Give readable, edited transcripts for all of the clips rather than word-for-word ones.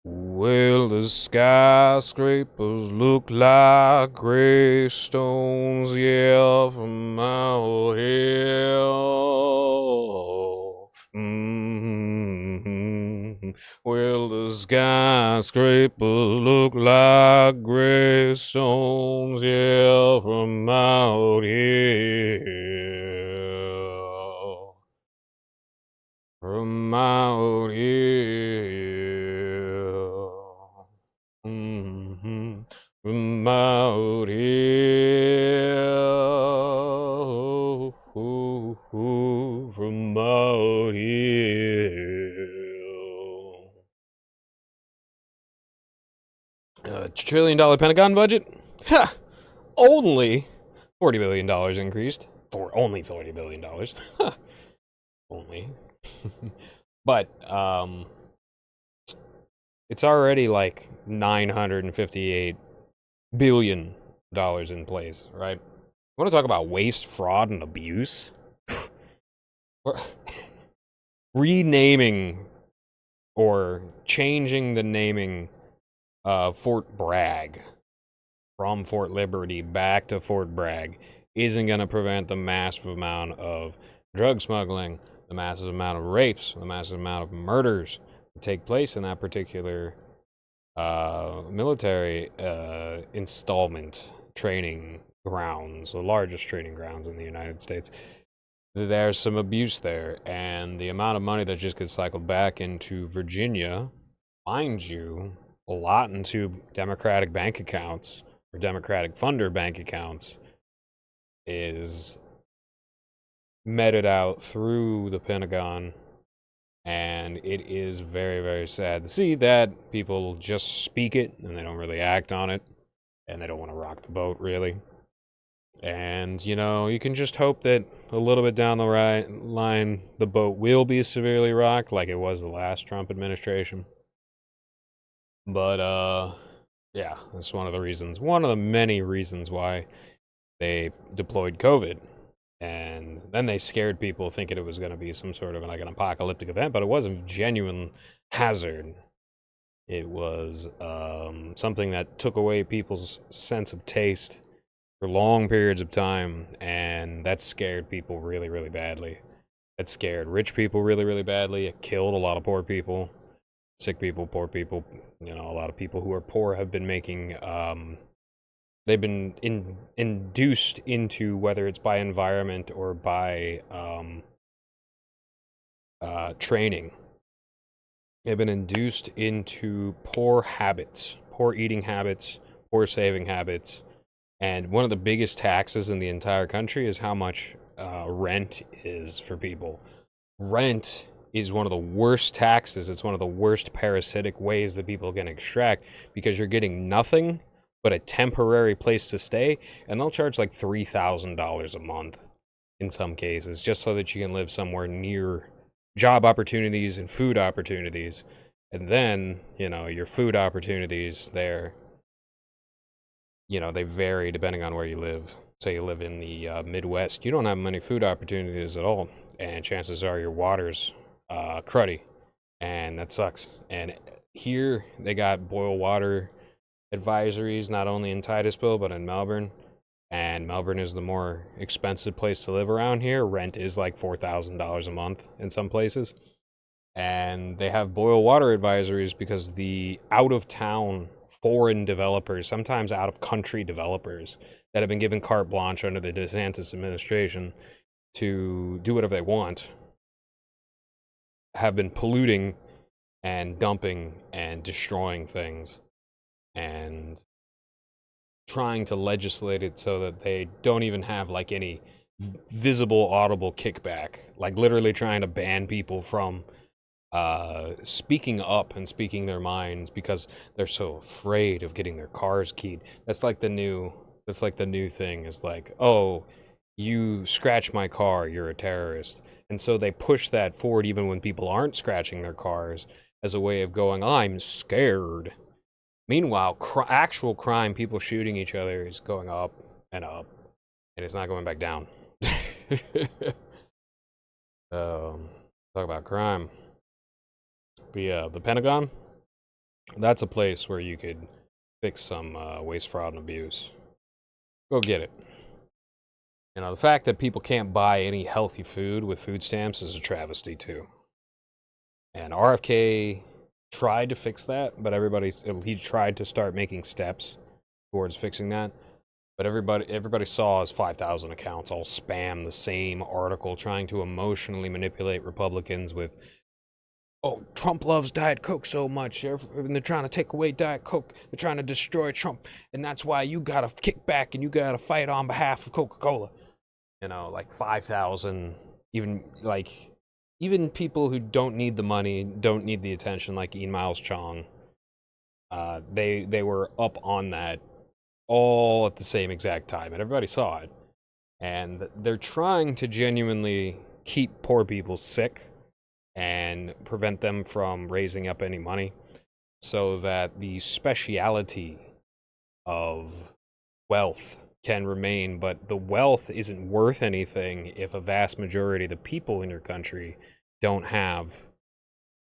Well, the skyscrapers look like gray stones, yeah, from out here. Well, the skyscrapers look like gray stones, yeah, from out here. From out here. From out here. From out here. $1 trillion Pentagon budget? Ha! Only $40 billion increased. For only $40 billion. Only. But, it's already like $958 billion in place, right? You want to talk about waste, fraud, and abuse? Renaming or changing the naming of Fort Bragg from Fort Liberty back to Fort Bragg isn't going to prevent the massive amount of drug smuggling, the massive amount of rapes, the massive amount of murders that take place in that particular military installment training grounds, the largest training grounds in the United States. There's some abuse there, and the amount of money that just gets cycled back into Virginia, mind you, a lot into Democratic bank accounts or Democratic funder bank accounts, is meted out through the Pentagon. And it is very, very sad to see that people just speak it and they don't really act on it. And they don't want to rock the boat, really. And, you can just hope that a little bit down the line, the boat will be severely rocked like it was the last Trump administration. But, yeah, that's one of the many reasons why they deployed COVID. And then they scared people thinking it was going to be some sort of like an apocalyptic event, but it wasn't a genuine hazard. It was something that took away people's sense of taste for long periods of time, and that scared people really, really badly. That scared rich people really, really badly. It killed a lot of poor people, sick people, poor people. A lot of people who are poor have been making they've been induced into, whether it's by environment or by training, they've been induced into poor habits, poor eating habits, poor saving habits. And one of the biggest taxes in the entire country is how much rent is for people. Rent is one of the worst taxes. It's one of the worst parasitic ways that people can extract, because you're getting nothing but a temporary place to stay, and they'll charge like $3,000 a month in some cases, just so that you can live somewhere near job opportunities and food opportunities. And then, your food opportunities there, they vary depending on where you live. Say you live in the Midwest, you don't have many food opportunities at all, and chances are your water's cruddy, and that sucks. And here they got boil water advisories, not only in Titusville but in Melbourne. And Melbourne is the more expensive place to live around here. Rent is like $4,000 a month in some places. And they have boil water advisories because the out-of-town foreign developers, sometimes out-of-country developers, that have been given carte blanche under the DeSantis administration to do whatever they want, have been polluting and dumping and destroying things and trying to legislate it so that they don't even have like any visible audible kickback, like literally trying to ban people from speaking up and speaking their minds because they're so afraid of getting their cars keyed. That's like the new thing, is like, oh, you scratch my car, you're a terrorist. And so they push that forward even when people aren't scratching their cars, as a way of going, I'm scared. Meanwhile, actual crime, people shooting each other, is going up and up, and it's not going back down. Talk about crime. But yeah, the Pentagon, That's a place where you could fix some waste, fraud, and abuse. Go get it. You know, the fact that people can't buy any healthy food with food stamps is a travesty, too. And RFK tried to fix that, but he tried to start making steps towards fixing that. But everybody saw his 5,000 accounts all spam the same article, trying to emotionally manipulate Republicans with, oh, Trump loves Diet Coke so much, and they're trying to take away Diet Coke. They're trying to destroy Trump, and that's why you gotta kick back and you gotta fight on behalf of Coca-Cola. You know, like 5,000, even people who don't need the money, don't need the attention, like Ian Miles Chong, they were up on that all at the same exact time, and everybody saw it. And they're trying to genuinely keep poor people sick and prevent them from raising up any money so that the speciality of wealth can remain, but the wealth isn't worth anything if a vast majority of the people in your country don't have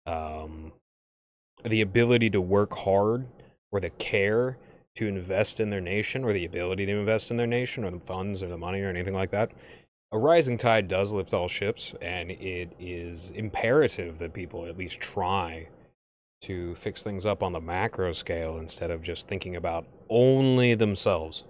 the ability to work hard or the care to invest in their nation or the ability to invest in their nation or the funds or the money or anything like that. A rising tide does lift all ships, and it is imperative that people at least try to fix things up on the macro scale instead of just thinking about only themselves.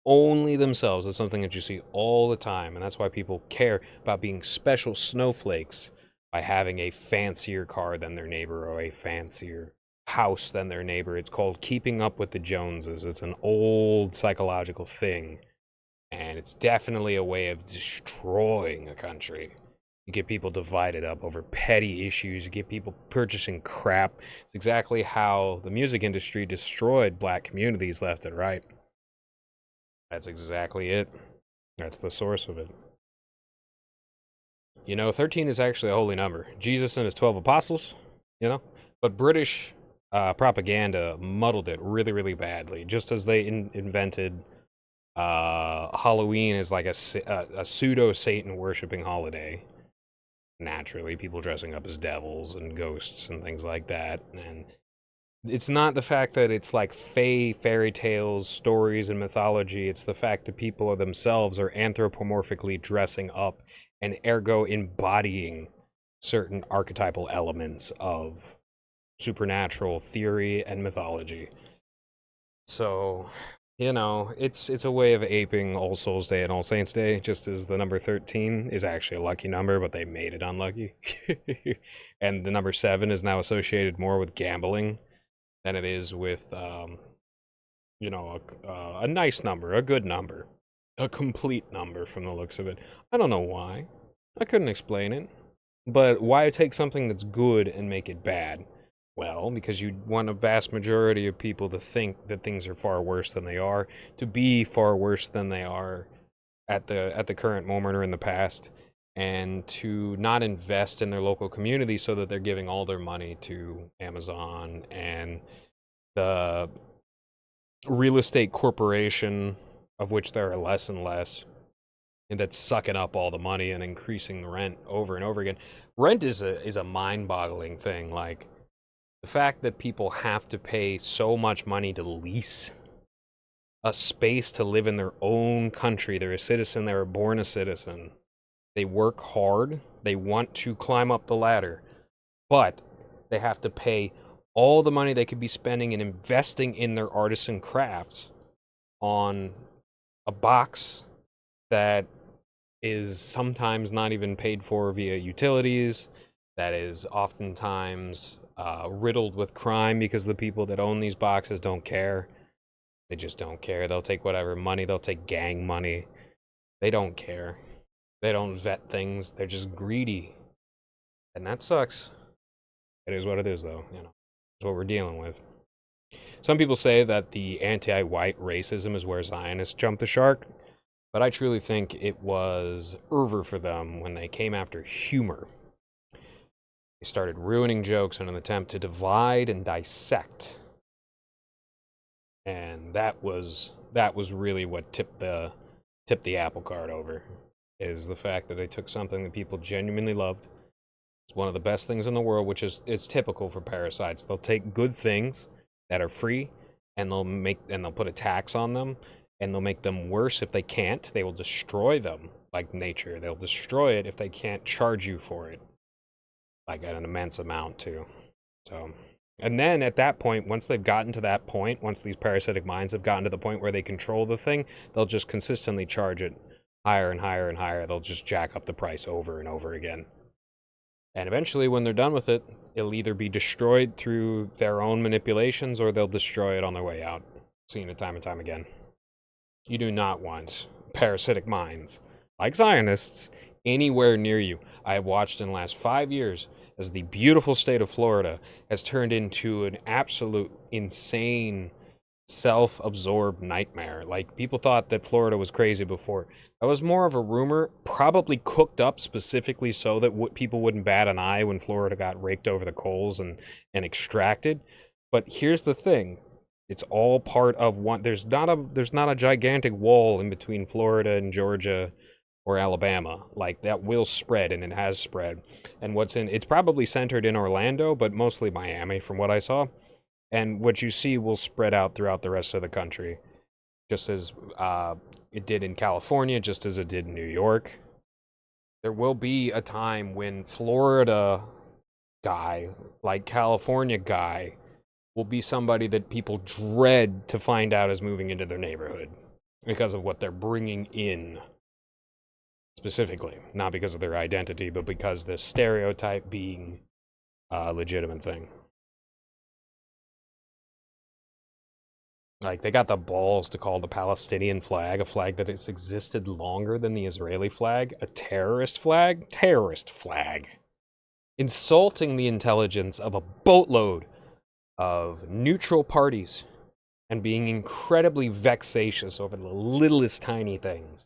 Only themselves is something that you see all the time, and that's why people care about being special snowflakes by having a fancier car than their neighbor or a fancier house than their neighbor. It's called keeping up with the Joneses. It's an old psychological thing, and it's definitely a way of destroying a country. You get people divided up over petty issues. You get people purchasing crap. It's exactly how the music industry destroyed black communities left and right. That's exactly it. That's the source of it. You know, 13 is actually a holy number. Jesus and his 12 apostles, you know? But British propaganda muddled it really, really badly. Just as they invented Halloween as like a pseudo-Satan worshipping holiday. Naturally, people dressing up as devils and ghosts and things like that. And it's not the fact that it's like fairy tales, stories, and mythology. It's the fact that people themselves are anthropomorphically dressing up and ergo embodying certain archetypal elements of supernatural theory and mythology. So, you know, it's a way of aping All Souls Day and All Saints Day, just as the number 13 is actually a lucky number, but they made it unlucky. And the number 7 is now associated more with gambling than it is with, you know, a nice number, a good number, a complete number from the looks of it. I don't know why. I couldn't explain it. But why take something that's good and make it bad? Well, because you want a vast majority of people to think that things are far worse than they are, to be far worse than they are at the current moment or in the past, and to not invest in their local community so that they're giving all their money to Amazon and the real estate corporation, of which there are less and less, and that's sucking up all the money and increasing the rent over and over again. Rent is a mind-boggling thing. Like, the fact that people have to pay so much money to lease a space to live in their own country. They're a citizen, they were born a citizen. They work hard, they want to climb up the ladder, but they have to pay all the money they could be spending and investing in their artisan crafts on a box that is sometimes not even paid for via utilities, that is oftentimes riddled with crime because the people that own these boxes don't care. They just don't care. They'll take whatever money, they'll take gang money. They don't care. They don't vet things. They're just greedy. And that sucks. It is what it is, though. You know, it's what we're dealing with. Some people say that the anti-white racism is where Zionists jumped the shark, but I truly think it was over for them when they came after humor. They started ruining jokes in an attempt to divide and dissect. And that was really what tipped the apple cart over, is the fact that they took something that people genuinely loved, It's one of the best things in the world, which is typical for parasites. They'll take good things that are free, and they'll put a tax on them, and they'll make them worse if they can't. They will destroy them like nature. They'll destroy it if they can't charge you for it, like at an immense amount too. So, and then at that point, once they've gotten to that point, once these parasitic minds have gotten to the point where they control the thing, they'll just consistently charge it higher and higher and higher. They'll just jack up the price over and over again. And eventually, when they're done with it, it'll either be destroyed through their own manipulations or they'll destroy it on their way out. Seen it time and time again. You do not want parasitic minds, like Zionists, anywhere near you. I have watched in the last 5 years as the beautiful state of Florida has turned into an absolute insane self-absorbed nightmare. Like, people thought that Florida was crazy before. That was more of a rumor, probably cooked up specifically so that people wouldn't bat an eye when Florida got raked over the coals and extracted. But here's the thing. It's all part of one. There's not a gigantic wall in between Florida and Georgia or Alabama. Like, that will spread, and it has spread. And it's probably centered in Orlando, but mostly Miami from what I saw. And what you see will spread out throughout the rest of the country, just as it did in California, just as it did in New York. There will be a time when Florida guy, like California guy, will be somebody that people dread to find out is moving into their neighborhood because of what they're bringing in, specifically. Not because of their identity, but because the stereotype being a legitimate thing. Like, they got the balls to call the Palestinian flag a flag that has existed longer than the Israeli flag a terrorist flag? Terrorist flag. Insulting the intelligence of a boatload of neutral parties and being incredibly vexatious over the littlest tiny things.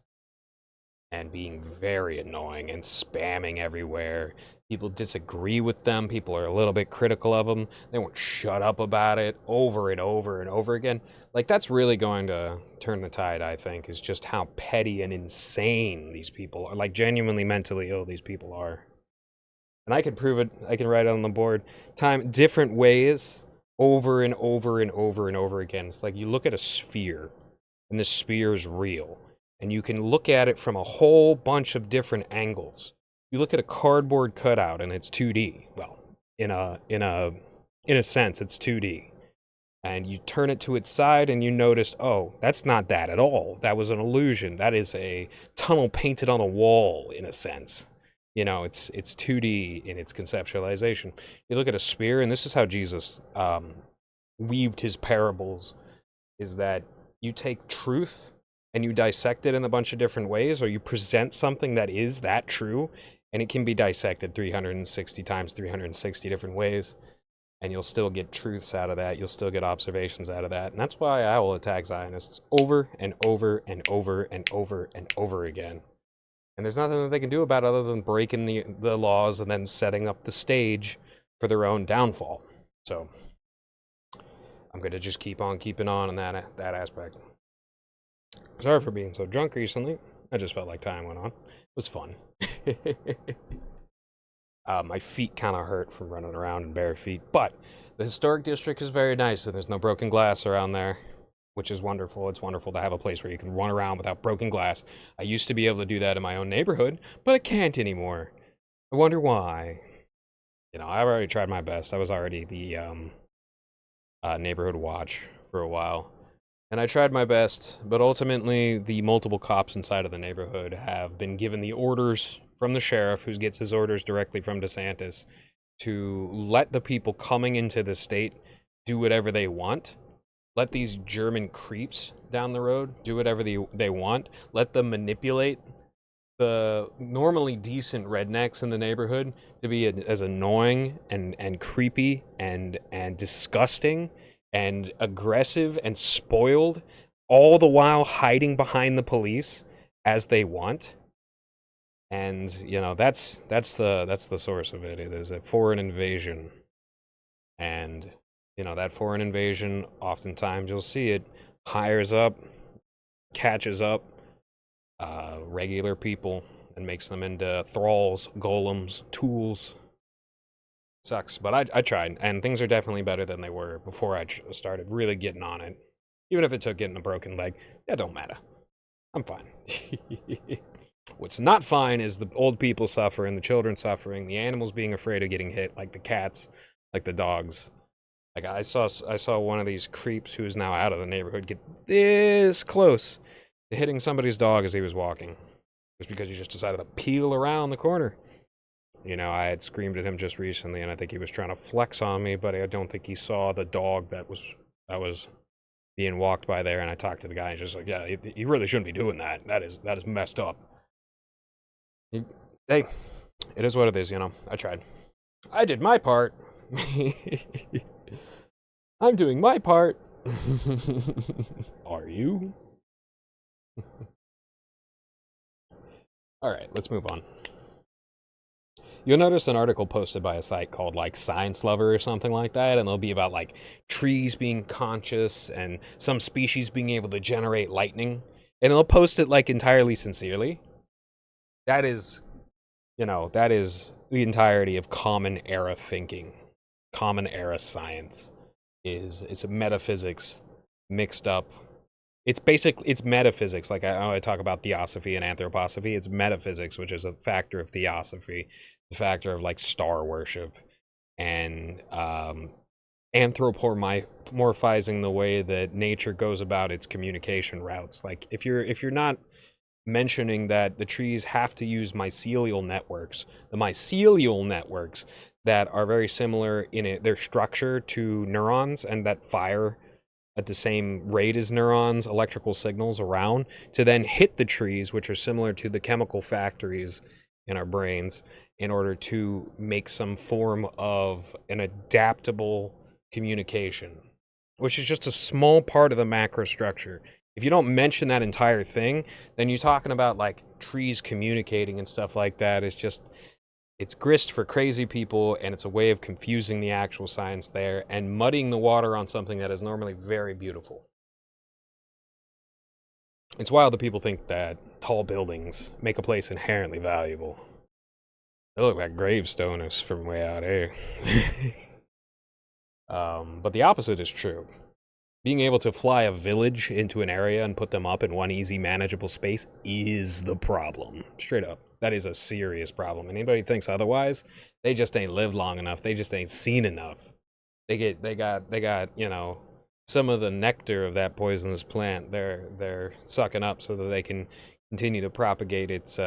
And being very annoying and spamming everywhere. People disagree with them. People are a little bit critical of them. They won't shut up about it over and over and over again. Like, that's really going to turn the tide, I think, is just how petty and insane these people are. Like, genuinely mentally ill these people are. And I can prove it. I can write it on the board. Different ways, over and over and over and over again. It's like you look at a sphere, and the sphere is real. And you can look at it from a whole bunch of different angles. You look at a cardboard cutout and it's 2D. Well, in a sense, it's 2D. And you turn it to its side and you notice, oh, that's not that at all. That was an illusion. That is a tunnel painted on a wall, in a sense. You know, it's 2D in its conceptualization. You look at a sphere, and this is how Jesus weaved his parables, is that you take truth and you dissect it in a bunch of different ways, or you present something that is that true, and it can be dissected 360 times 360 different ways, and you'll still get truths out of that. You'll still get observations out of that. And that's why I will attack Zionists over and over and over and over and over again. And there's nothing that they can do about it other than breaking the laws and then setting up the stage for their own downfall. So I'm going to just keep on keeping on that aspect. Sorry for being so drunk recently. I just felt like time went on. It was fun. My feet kind of hurt from running around in bare feet, but the historic district is very nice, and there's no broken glass around there, which is wonderful. It's wonderful to have a place where you can run around without broken glass. I used to be able to do that in my own neighborhood, but I can't anymore. I wonder why. You know, I've already tried my best. I was already the neighborhood watch for a while. And I tried my best, but ultimately the multiple cops inside of the neighborhood have been given the orders from the sheriff, who gets his orders directly from DeSantis, to let the people coming into the state do whatever they want. Let these German creeps down the road do whatever they want. Let them manipulate the normally decent rednecks in the neighborhood to be as annoying and creepy and disgusting and aggressive and spoiled, all the while hiding behind the police as they want. And, you know, that's the source of it. It is a foreign invasion. And, you know, that foreign invasion, oftentimes you'll see it hires up, catches up regular people and makes them into thralls, golems, tools Sucks, but I tried, and things are definitely better than they were before I started really getting on it. Even if it took getting a broken leg, that don't matter. I'm fine. What's not fine is the old people suffering, the children suffering, the animals being afraid of getting hit, like the cats, like the dogs. Like I saw one of these creeps who is now out of the neighborhood get this close to hitting somebody's dog as he was walking, just because he just decided to peel around the corner. You know, I had screamed at him just recently, and I think he was trying to flex on me, but I don't think he saw the dog that was being walked by there. And I talked to the guy, and he's just like, yeah, he really shouldn't be doing that. That is messed up. Hey, it is what it is, you know. I tried. I did my part. I'm doing my part. Are you? All right, let's move on. You'll notice an article posted by a site called like Science Lover or something like that, and it'll be about like trees being conscious and some species being able to generate lightning, and it'll post it like entirely sincerely. That is, that is the entirety of common era thinking. Common era science it's a metaphysics mixed up. It's metaphysics. Like I talk about theosophy and anthroposophy. It's metaphysics, which is a factor of theosophy, the factor of like star worship, and anthropomorphizing the way that nature goes about its communication routes. Like if you're not mentioning that the trees have to use mycelial networks, the mycelial networks that are very similar in their structure to neurons and that fire at the same rate as neurons, electrical signals around, to then hit the trees, which are similar to the chemical factories in our brains, in order to make some form of an adaptable communication, which is just a small part of the macro structure. If you don't mention that entire thing, then you're talking about like trees communicating and stuff like that. It's grist for crazy people, and it's a way of confusing the actual science there and muddying the water on something that is normally very beautiful. It's wild that people think that tall buildings make a place inherently valuable. They look like gravestones from way out here. But the opposite is true. Being able to fly a village into an area and put them up in one easy, manageable space is the problem. Straight up. That is a serious problem. And anybody thinks otherwise, they just ain't lived long enough. They just ain't seen enough. They got, some of the nectar of that poisonous plant they're sucking up so that they can continue to propagate its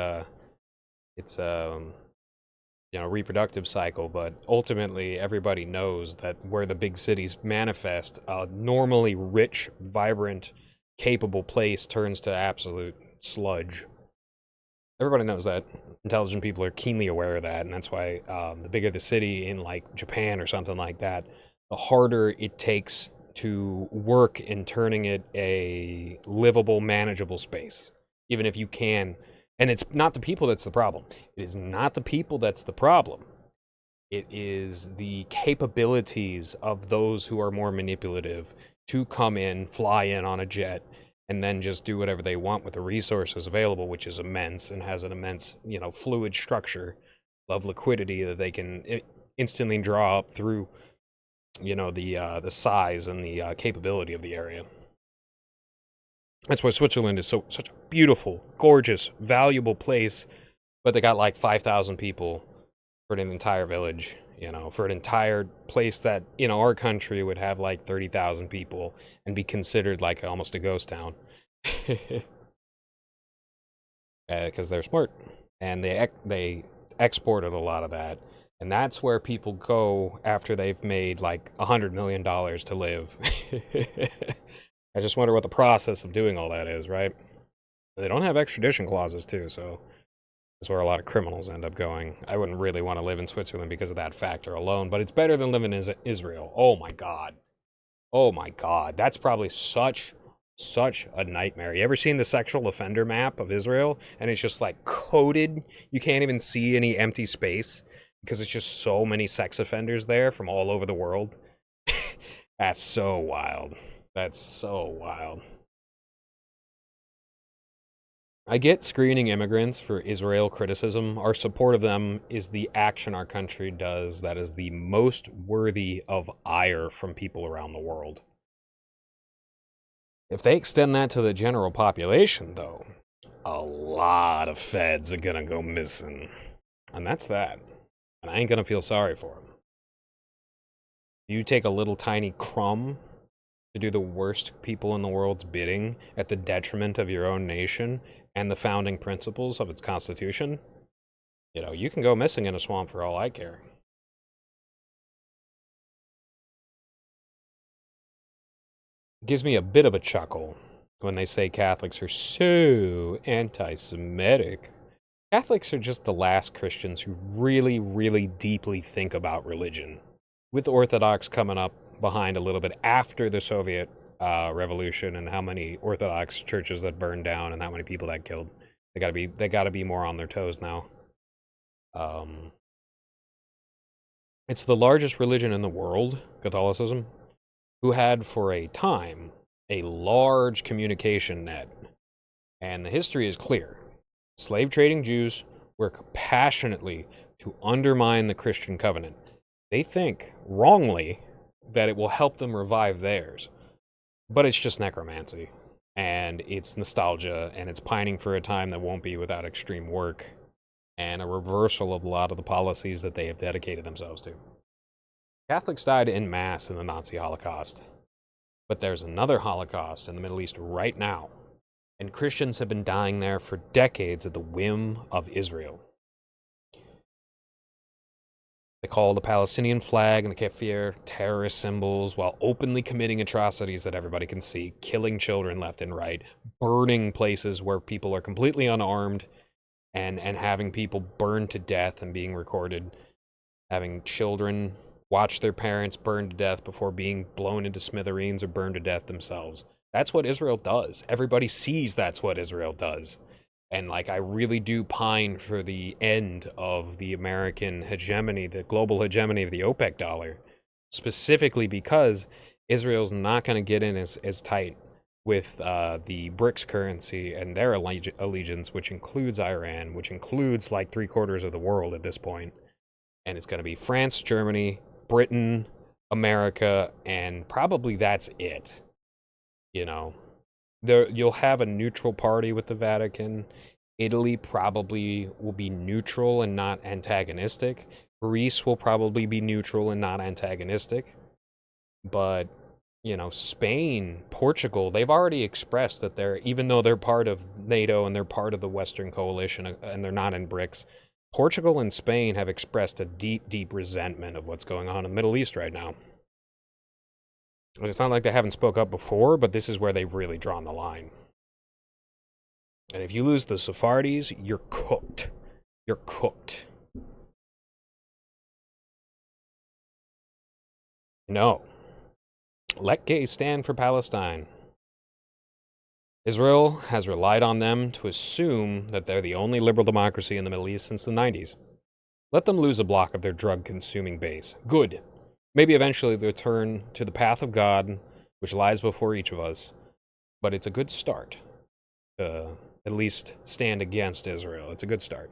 reproductive cycle. But ultimately everybody knows that where the big cities manifest, a normally rich, vibrant, capable place turns to absolute sludge. Everybody knows that. Intelligent people are keenly aware of that, and that's why the bigger the city in like Japan or something like that, the harder it takes to work in turning it a livable, manageable space. Even if you can. And it's not the people that's the problem. It is not the people that's the problem. It is the capabilities of those who are more manipulative to come in, fly in on a jet, and then just do whatever they want with the resources available, which is immense and has an immense, fluid structure of liquidity that they can instantly draw up through, the size and the capability of the area. That's why Switzerland is such a beautiful, gorgeous, valuable place, but they got like 5,000 people for an entire village, for an entire place that, our country would have like 30,000 people and be considered like almost a ghost town. Because they're smart, and they exported a lot of that, and that's where people go after they've made like $100 million to live. I just wonder what the process of doing all that is, right? They don't have extradition clauses too, so that's where a lot of criminals end up going. I wouldn't really want to live in Switzerland because of that factor alone, but it's better than living in Israel. Oh my god. Oh my god. That's probably such a nightmare. You ever seen the sexual offender map of Israel? And it's just like coded. You can't even see any empty space because it's just so many sex offenders there from all over the world. That's so wild. That's so wild. I get screening immigrants for Israel criticism. Our support of them is the action our country does that is the most worthy of ire from people around the world. If they extend that to the general population, though, a lot of feds are gonna go missing. And that's that. And I ain't gonna feel sorry for them. You take a little tiny crumb to do the worst people in the world's bidding at the detriment of your own nation and the founding principles of its constitution, you can go missing in a swamp for all I care. It gives me a bit of a chuckle when they say Catholics are so anti-Semitic. Catholics are just the last Christians who really, really deeply think about religion, with Orthodox coming up behind a little bit after the Soviet Revolution and how many Orthodox churches that burned down and how many people that killed. They gotta be more on their toes now. It's the largest religion in the world, Catholicism, who had for a time a large communication net. And the history is clear. Slave trading Jews work passionately to undermine the Christian covenant. They think, wrongly, that it will help them revive theirs. But it's just necromancy. And it's nostalgia, and it's pining for a time that won't be without extreme work, and a reversal of a lot of the policies that they have dedicated themselves to. Catholics died en masse in the Nazi Holocaust. But there's another Holocaust in the Middle East right now, and Christians have been dying there for decades at the whim of Israel. They call the Palestinian flag and the kafir terrorist symbols while openly committing atrocities that everybody can see, killing children left and right, burning places where people are completely unarmed, and having people burned to death and being recorded, having children watch their parents burn to death before being blown into smithereens or burned to death themselves. That's what Israel does. Everybody sees that's what Israel does. And I really do pine for the end of the American hegemony, the global hegemony of the OPEC dollar, specifically because Israel's not going to get in as tight with the BRICS currency and their allegiance, which includes Iran, which includes 3/4 of the world at this point. And it's going to be France, Germany, Britain, America, and probably that's it. You'll have a neutral party with the Vatican. Italy probably will be neutral and not antagonistic. Greece will probably be neutral and not antagonistic. But, Spain, Portugal, they've already expressed that even though they're part of NATO and they're part of the Western coalition and they're not in BRICS, Portugal and Spain have expressed a deep, deep resentment of what's going on in the Middle East right now. And it's not like they haven't spoke up before, but this is where they've really drawn the line. And if you lose the Sephardis, you're cooked. You're cooked. No. Let gays stand for Palestine. Israel has relied on them to assume that they're the only liberal democracy in the Middle East since the 90s. Let them lose a block of their drug-consuming base. Good. Maybe eventually they'll turn to the path of God, which lies before each of us. But it's a good start to at least stand against Israel. It's a good start.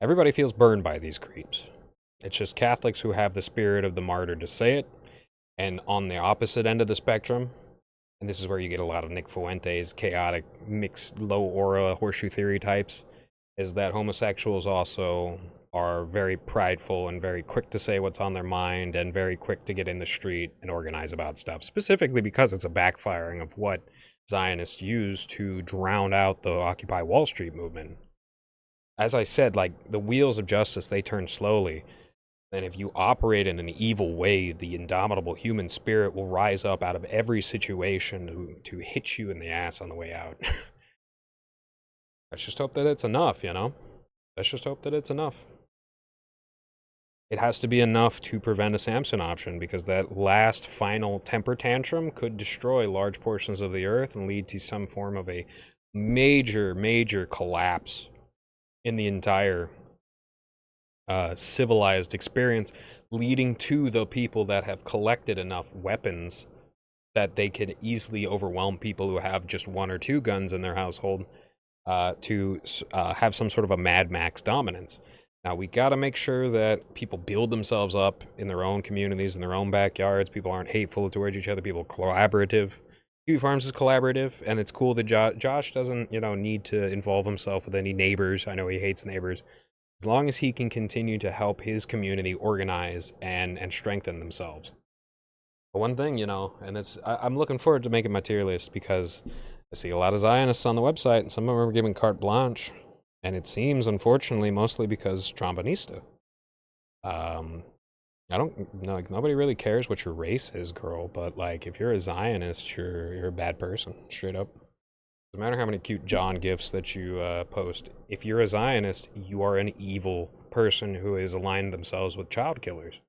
Everybody feels burned by these creeps. It's just Catholics who have the spirit of the martyr to say it. And on the opposite end of the spectrum, and this is where you get a lot of Nick Fuentes, chaotic, mixed, low aura, horseshoe theory types, is that homosexuals also are very prideful and very quick to say what's on their mind and very quick to get in the street and organize about stuff, specifically because it's a backfiring of what Zionists use to drown out the Occupy Wall Street movement. As I said, the wheels of justice, they turn slowly. And if you operate in an evil way, the indomitable human spirit will rise up out of every situation to hit you in the ass on the way out. Let's just hope that it's enough, Let's just hope that it's enough. It has to be enough to prevent a Samson option, because that last final temper tantrum could destroy large portions of the earth and lead to some form of a major, major collapse in the entire civilized experience, leading to the people that have collected enough weapons that they could easily overwhelm people who have just 1 or 2 guns in their household to have some sort of a Mad Max dominance. Now, we got to make sure that people build themselves up in their own communities, in their own backyards. People aren't hateful towards each other. People are collaborative. Kiwi Farms is collaborative, and it's cool that Josh doesn't, need to involve himself with any neighbors. I know he hates neighbors. As long as he can continue to help his community organize and strengthen themselves. But one thing, and I'm looking forward to making my tier list because I see a lot of Zionists on the website, and some of them are giving carte blanche. And it seems, unfortunately, mostly because Trombonista. I don't know, nobody really cares what your race is, girl, but if you're a Zionist, you're a bad person, straight up. No matter how many cute John gifts that you post, if you're a Zionist, you are an evil person who has aligned themselves with child killers.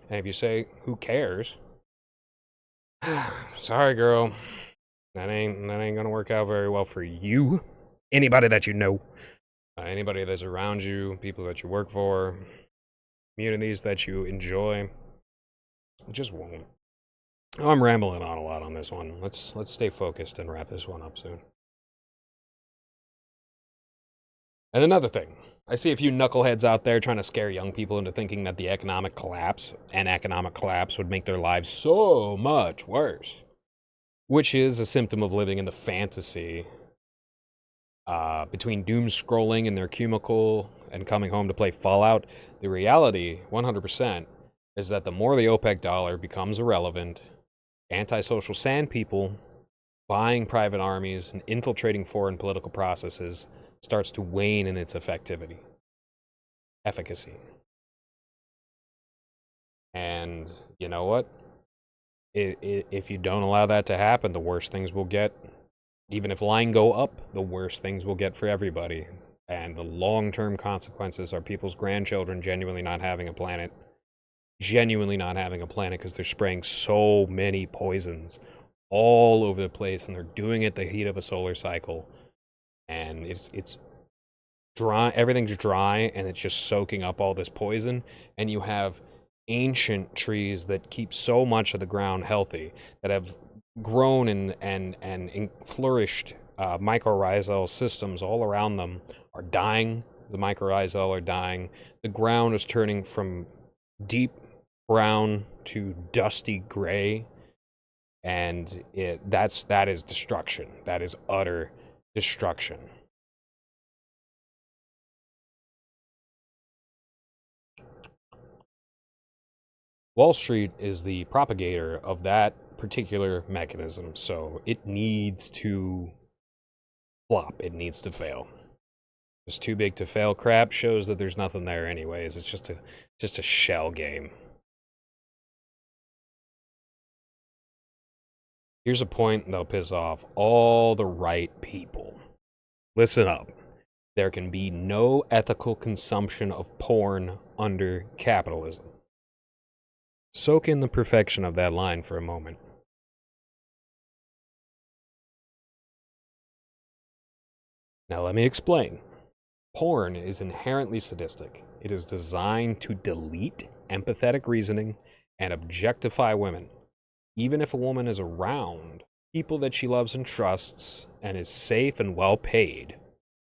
And if you say, who cares? Sorry, girl. That ain't gonna work out very well for you. Anybody that you know. Anybody that's around you, people that you work for, communities that you enjoy. It just won't. Oh, I'm rambling on a lot on this one. Let's stay focused and wrap this one up soon. And another thing, I see a few knuckleheads out there trying to scare young people into thinking that the economic collapse would make their lives so much worse, which is a symptom of living in the fantasy between doom scrolling in their cubicle and coming home to play Fallout. The reality, 100%, is that the more the OPEC dollar becomes irrelevant, antisocial sand people buying private armies and infiltrating foreign political processes starts to wane in its efficacy. And you know what? If you don't allow that to happen, the worst things will get. Even if line go up, the worst things will get for everybody. And the long-term consequences are people's grandchildren genuinely not having a planet. Genuinely not having a planet because they're spraying so many poisons all over the place, and they're doing it the heat of a solar cycle. And it's dry, everything's dry, and it's just soaking up all this poison. And you have ancient trees that keep so much of the ground healthy, that have grown and flourished. Mycorrhizal systems all around them are dying. The mycorrhizal are dying. The ground is turning from deep brown to dusty gray, and that is destruction. That is utter destruction. Wall Street is the propagator of that particular mechanism, so it needs to flop. It needs to fail. It's too big to fail crap shows that there's nothing there anyways. It's just a shell game. Here's a point that'll piss off all the right people. Listen up. There can be no ethical consumption of porn under capitalism. Soak in the perfection of that line for a moment. Now let me explain. Porn is inherently sadistic. It is designed to delete empathetic reasoning and objectify women. Even if a woman is around people that she loves and trusts and is safe and well paid,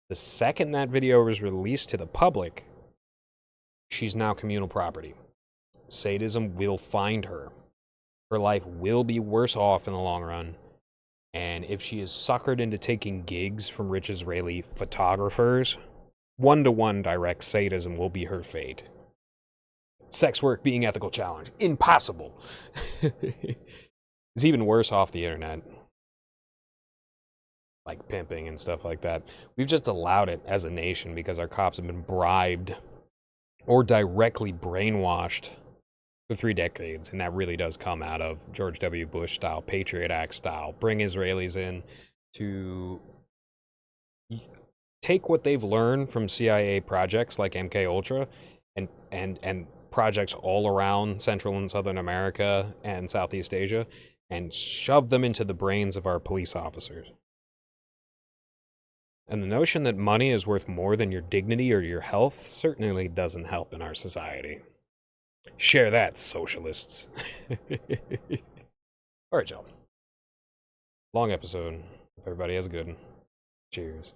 the second that video is released to the public, she's now communal property. Sadism will find her. Her life will be worse off in the long run. And if she is suckered into taking gigs from rich Israeli photographers, 1-to-1 direct sadism will be her fate. Sex work being ethical challenge. Impossible. It's even worse off the internet. Like pimping and stuff like that. We've just allowed it as a nation because our cops have been bribed or directly brainwashed for 3 decades, and that really does come out of George W. Bush style, Patriot Act style. Bring Israelis in to take what they've learned from CIA projects like MKUltra and projects all around Central and Southern America and Southeast Asia and shove them into the brains of our police officers. And the notion that money is worth more than your dignity or your health certainly doesn't help in our society. Share that, socialists. All right, y'all. Long episode. Hope everybody has a good one. Cheers.